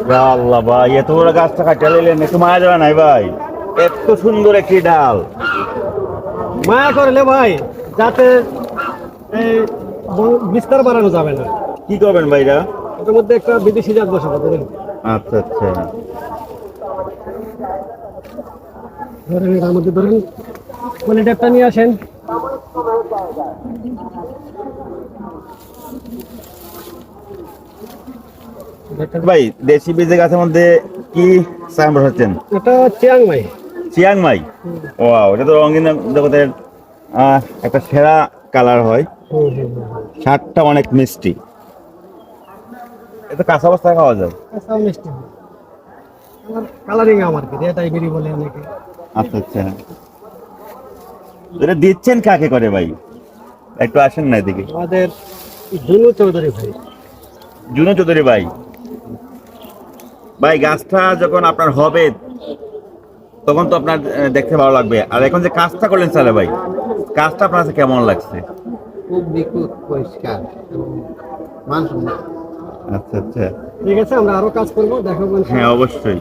আল্লাহ ভাই, এত বড় গাছটা কাটিয়ে নিলেন, একটু মায়া যাবে নাই ভাই? এত সুন্দর একটি ডাল। মায়া করলে ভাই, যাতে এই বিস্তার বাড়ানো যাবে না। কি করবেন ভাইরা? ওটার মধ্যে একটা বিদেশি জাত বসাবো, ধরেন আচ্ছা আচ্ছা। ধরেন এটার মধ্যে ধরেন পলিটেপটা নিয়ে আসেন। ভাই, দেশি বীজের গাছের মধ্যে কি চারা বসাচ্ছেন? এটা চিয়াং মাই। চিয়াংমাই। ওয়াও, এটা তো রঙিন জগতের একটা সেরা কালার হয়। স্বাদটা অনেক মিষ্টি। এটা কাঁচা অবস্থায় খাওয়া যায়? কাঁচাও মিষ্টি হয়। কালারিং আমার কি এটাই বেরি বলে অনেকে। আচ্ছা আচ্ছা। এটা দিচ্ছেন কাকে করে ভাই? একটু আসেন না এদিকে। আমাদের জুনু চৌধুরী ভাই। জুনো চৌধুরী ভাই। ভাই, গাছটা যখন আপনার হবে তখন তো আপনার দেখতে ভালো লাগবে, আর এখন যে কাজটা করলেন স্যার ভাই, কাজটা আপনার কাছে কেমন লাগছে? খুব নিখুঁত, পরিষ্কার এবং মানসম্মত। আচ্ছা আচ্ছা। ঠিক আছে, আমরা আরো কাজ করবো, দেখাবো। হ্যাঁ, অবশ্যই।